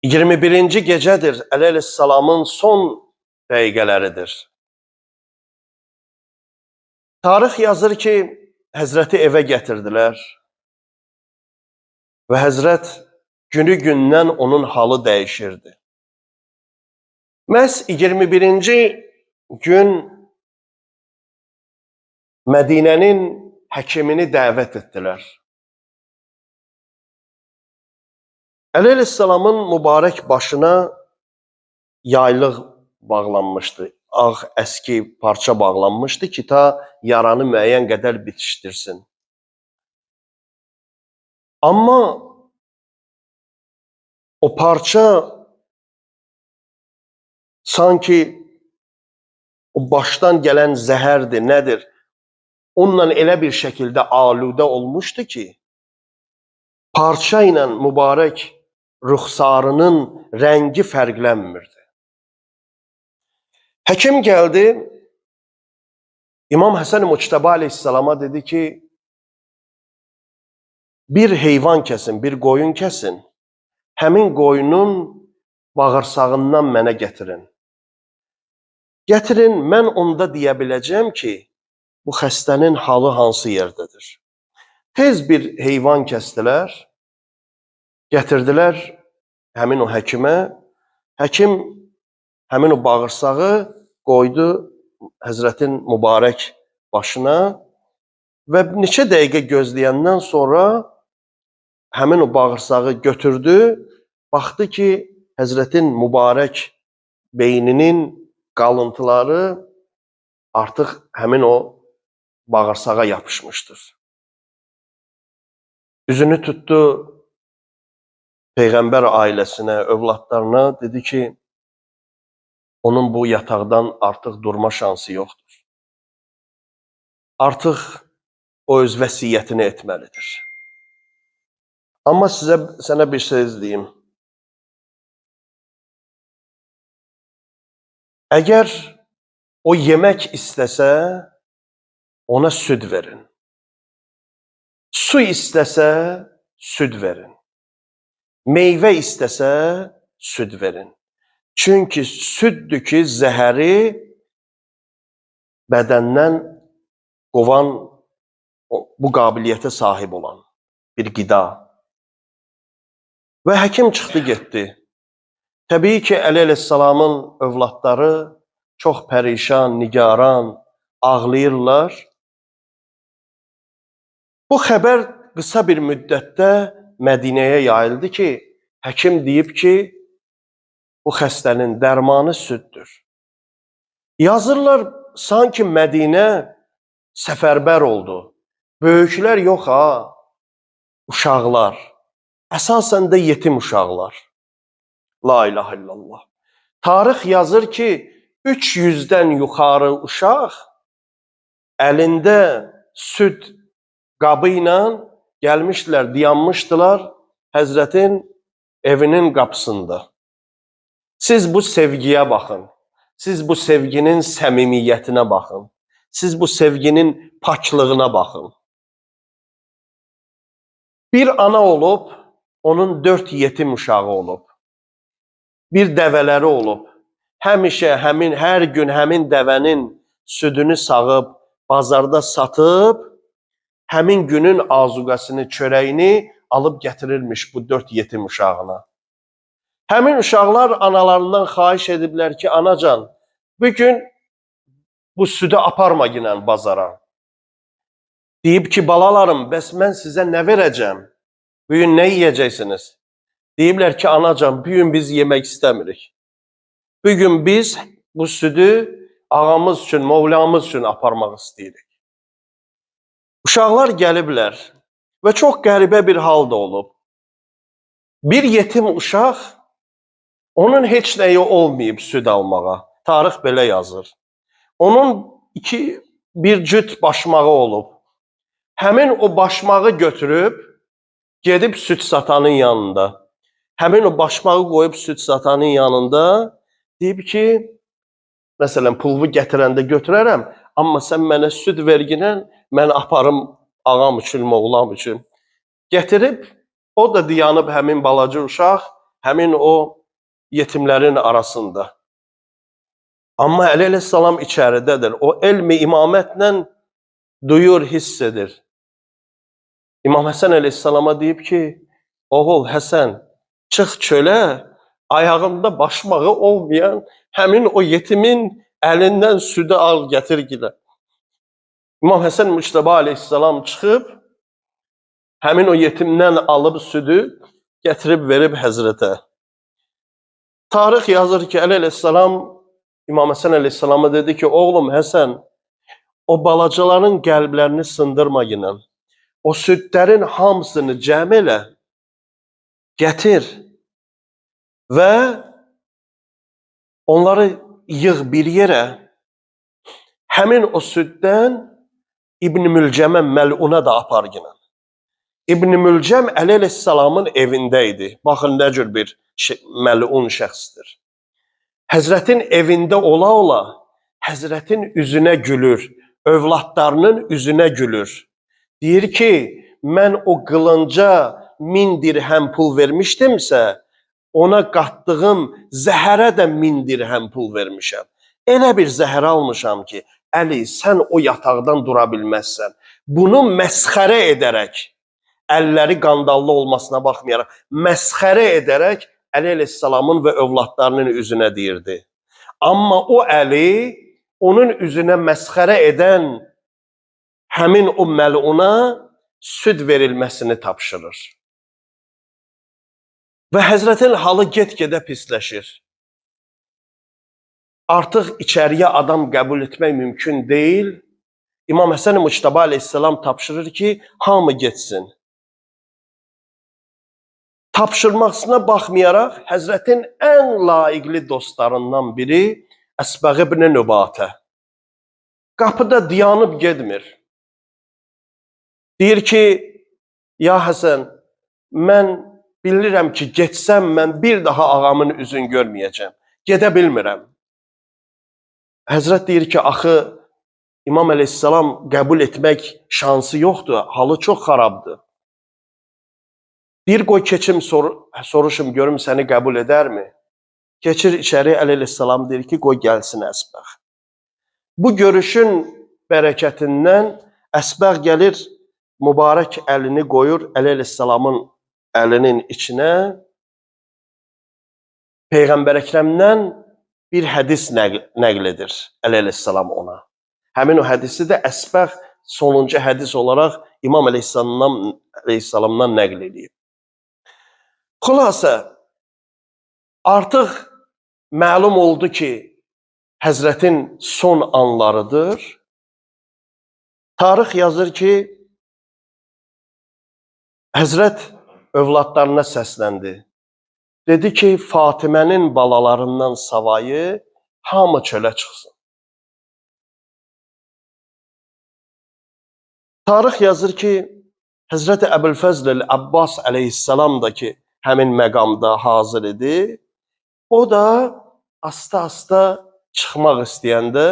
21-ci gecədir, Əleyhisselamın son dəqiqələridir. Tarix yazır ki, Həzrəti evə gətirdilər və Həzrət günü-gündən onun halı dəyişirdi. Məhz 21-ci gün Mədinənin həkimini dəvət etdilər. Əleyhisselamın mübarək başına yaylıq bağlanmışdı, ağ əski parça bağlanmışdı ki, ta yaranı müəyyən qədər bitişdirsin. Amma o parça sanki o başdan gələn zəhərdir, nədir? Onunla elə bir şəkildə aludə olmuşdu ki, parça ilə mübarək rüxsarının rəngi fərqlənmirdi. Həkim gəldi, İmam Həsən Muçtəba Aleyhisselama dedi ki, bir heyvan kəsin, bir qoyun kəsin, həmin qoyunun bağırsağından mənə gətirin. Gətirin, mən onda deyə biləcəm ki, bu xəstənin halı hansı yerdədir. Tez bir heyvan kəsdilər, gətirdilər həmin o həkimə. Həkim həmin o bağırsağı qoydu Həzrətin mübarək başına və neçə dəqiqə gözləyəndən sonra həmin o bağırsağı götürdü, baxdı ki, Həzrətin mübarək beyninin qalıntıları artıq həmin o bağırsağa yapışmışdır. Üzünü tutdu Peyğəmbər ailəsinə, övladlarına, dedi ki, onun bu yataqdan artıq durma şansı yoxdur. Artıq o öz vəsiyyətini etməlidir. Amma sənə bir söz deyim. Əgər o yemək istəsə, ona süd verin. Su istəsə, süd verin. Meyvə istəsə, süd verin. Çünki süddür ki, zəhəri bədəndən qovan, bu qabiliyyətə sahib olan bir qida. Və həkim çıxdı, getdi. Təbii ki, Əleyhisselamın övladları çox pərişan, nigaran, ağlayırlar. Bu xəbər qısa bir müddətdə Mədinəyə yayıldı ki, həkim deyib ki, bu xəstənin dərmanı süddür. Yazırlar, sanki Mədinə səfərbər oldu. Böyüklər yox ha, uşaqlar. Əsasən də yetim uşaqlar. La ilahe illallah. Tarix yazır ki, 300-dən yuxarı uşaq əlində süd qabı ilə gəlmişdilər, dayanmışdılar Həzrətin evinin qapısında. Siz bu sevgiyə baxın. Siz bu sevginin səmimiyyətinə baxın. Siz bu sevginin paklığına baxın. Bir ana olub, onun 4 yetim uşağı olub. Bir dəvələri olub. Həmişə hər gün həmin dəvənin südünü sağıb, bazarda satıb, həmin günün azuqasını, çörəyini alıb gətirirmiş bu 4 yetim uşağına. Həmin uşaqlar analarından xahiş ediblər ki, anacan, bugün bu südü aparma ginən bazara. Deyib ki, balalarım, bəs mən sizə nə verəcəm? Bugün nə yiyəcəksiniz? Deyiblər ki, anacan, bugün biz yemək istəmirik. Bugün biz bu südü ağamız üçün, Mevlamız üçün aparmaq istəyirik. Uşaqlar gəliblər və çox qəribə bir hal da olub. Bir yetim uşaq, onun heç nəyi olmayıb süd almağa. Tarix belə yazır. Onun bir cüt başmağı olub. Həmin o başmağı götürüb, gedib süd satanın yanında. Həmin o başmağı qoyub süd satanın yanında, deyib ki, məsələn, pulvu gətirəndə götürərəm, amma sən mənə süd verginən, mən aparım ağam üçün, oğlam üçün. Gətirib, o da dayanıb həmin balaca uşaq, həmin o yetimlərin arasında. Amma Əli əleyhissalam içəridədir. O elmi imamətlə duyur, hiss edir. İmam Həsən əleyhissalama deyib ki, oğul Həsən, çıx çölə, ayağında başmağı olmayan həmin o yetimin əlindən südü al, gətir gilə. İmam Həsən Müştəba əleyhissalam çıxıb, həmin o yetimdən alıb südü, gətirib verib həzrətə. Tarix yazır ki, Əli əleyhissalam İmam Həsən əleyhissalama dedi ki, oğlum Həsən, o balacaların qəlblərini sındırma yinən. O südlərin hamısını cəm elə, gətir və onları yığ bir yerə. Həmin o süddən İbn Mülcəmə məluna da apar yinən. İbn Mülcəm Əli əleyhissalamın evində idi. Baxın, nə cür bir məlun şəxsdir. Həzrətin evində ola-ola, Həzrətin üzünə gülür, övladlarının üzünə gülür. Deyir ki, mən o qılınca 1000 dirhəm pul vermişdimsə, ona qatdığım zəhərə də 1000 dirhəm pul vermişəm. Elə bir zəhər almışam ki, Əli, sən o yataqdan dura bilməzsən. Bunu məsxərə edərək, əlləri qandallı olmasına baxmayaraq, məsxərə edərək Əli əleyhissalamın və övladlarının üzünə deyirdi. Amma o Əli, onun üzünə məsxərə edən həmin o məluna süd verilməsini tapşırır. Və Həzrətin halı get-gedə pisləşir. Artıq içəriyə adam qəbul etmək mümkün deyil. İmam Həsən Müştəba əleyhissalam tapşırır ki, hamı getsin. Tapşırmasına baxmayaraq, Həzrətin ən layiqli dostlarından biri Əsbəğ ibn Nübatə. Qapıda dayanıb gedmir. Deyir ki, ya Həsən, mən bilirəm ki, getsəm mən bir daha ağamın üzünü görməyəcəm. Gedə bilmirəm. Həzrət deyir ki, axı İmam əleyhissalam qəbul etmək şansı yoxdur, halı çox xarabdır. Bir qoy keçim soruşum, görüm səni qəbul edərmi? Keçir içəri, Əli əleyhissalam deyir ki, qoy gəlsin Əsbəğ. Bu görüşün bərəkətindən Əsbəğ gəlir, mübarək əlini qoyur Əli əleyhissalamın əlinin içinə. Peyğəmbər Əkrəmdən bir hədis nəql edir Əli əleyhissalam ona. Həmin o hədisi də Əsbəğ sonuncu hədis olaraq İmam əleyhissalamdan nəql edib. Xülasə, artıq məlum oldu ki, Həzrətin son anlarıdır. Tarix yazır ki, Həzrət övladlarına səsləndi. Dedi ki, Fatimənin balalarından savayı hamı çölə çıxsın. Tarix yazır ki, Həzrət Əbülfəzl Abbas əleyhissalam da ki, həmin məqamda hazır idi. O da asta-asta çıxmaq istəyəndə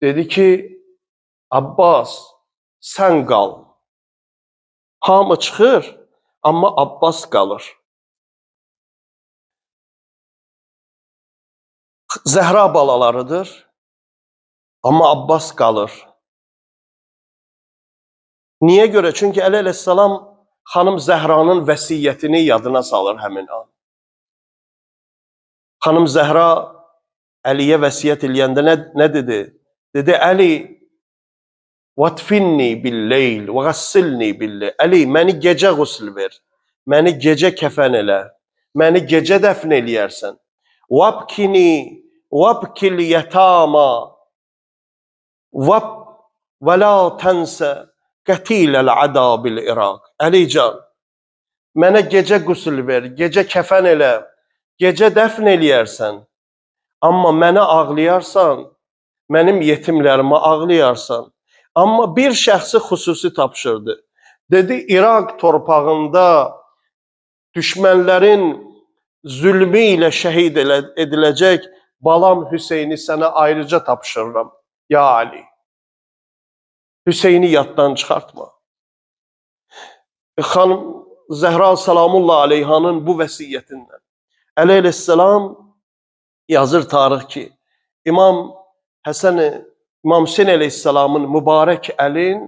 dedi ki, Abbas, sən qal. Hamı çıxır, amma Abbas qalır. Zəhra balalarıdır, amma Abbas qalır. Niyə görə? Çünki Əli əleyhissalam xanım Zəhranın vəsiyyətini yadına salır həmin an. Xanım Zəhra Əliyə vəsiyyət eləyəndə nə dedi? Dedi, Əli, وَاتْفِنِّي بِالْلَيْلِ وَغَسِّلْنِي بِاللَّيْلِ Əli, məni gecə qusl ver, məni gecə kəfən elə, məni gecə dəfn eləyərsən. وَابْكِنِي وَابْكِ الْيَتَامَى وَلَا تَنْسَ قَتِيلَ الْعَدَى بِالْعِرَاقِ Əli can, mənə gecə qusl ver, gecə kəfən elə, gecə dəfn eləyərsən. Amma mənə ağlayarsan, mənim yetimlərimə ağlayarsan. Amma bir şəxsi xüsusi tapşırdı. Dedi, İraq torpağında düşmənlərin zülmü ilə şəhid ediləcək balam Hüseyni sənə ayrıca tapşırıram. Ya Ali, Hüseyni yaddan çıxartma. Xanım Zəhra Salamullah Aleyhanın bu vəsiyyətindən Əli əleyhissalam yazır tarix ki, İmam Hüseyn əleyhissalamın mübarək əlin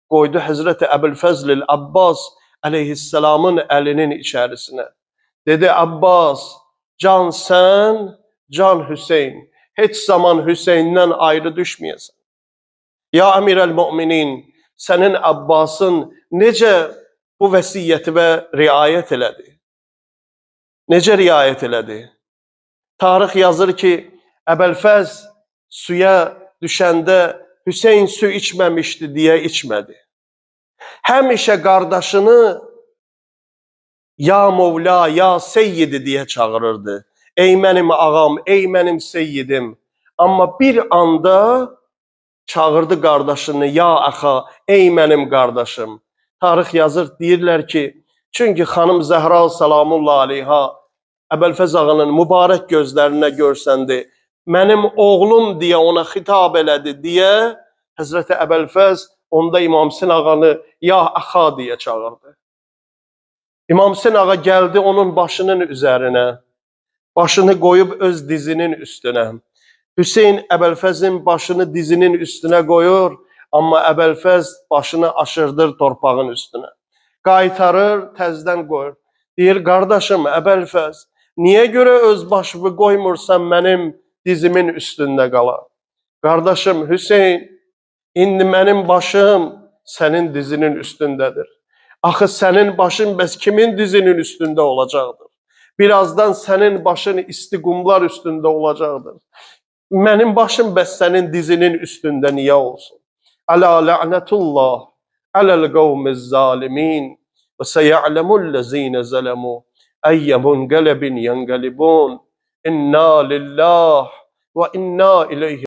qoydu Həzrəti Əbülfəzl Abbas əleyhissalamın əlinin içərisinə. Dedi, Abbas, can sən, can Hüseyn. Heç zaman Hüseyndən ayrı düşməyəsən. Ya Əmirəl-Müminin, sənin Abbasın necə bu vəsiyyətivə riayət elədi? Necə riayət elədi? Tarix yazır ki, Əbəlfəz suya düşəndə Hüseyn su içməmişdi deyə içmədi. Həmişə qardaşını ya Mevla, ya Seyyidi deyə çağırırdı. Ey mənim ağam, ey mənim seyyidim. Amma bir anda çağırdı qardaşını, ya axa, ey mənim qardaşım. Tarix yazır, deyirlər ki, çünki xanım Zəhra salamullah aleyha Əbəlfəz ağanın mübarək gözlərinə görsəndi. Mənim oğlum deyə ona xitab elədi deyə Həzrəti Əbəlfəz onda İmam Hüseyn ağanı ya axa deyə çağırdı. İmam Hüseyn ağa gəldi onun başının üzərinə. Başını qoyub öz dizinin üstünə. Hüseyn Əbəlfəzin başını dizinin üstünə qoyur, amma Əbəlfəz başını aşırdır torpağın üstünə. Qaytarır, təzdən qoyur. Deyir, qardaşım Əbəlfəz, niyə görə öz başımı qoymursan mənim dizimin üstündə qala? Qardaşım Hüseyn, indi mənim başım sənin dizinin üstündədir. Axı sənin başın bəs kimin dizinin üstündə olacaqdır? Birazdan sənin başın isti qumlar üstündə olacaqdır. Mənim başım bəs sənin dizinin üstündə niyə olsun? Ələ lə'nətullah, ələl qavmiz zalimin və səyə'ləmullezine zələmu əyyəmun qələbin yənqəlibun. İnna lillah və inna ileyhi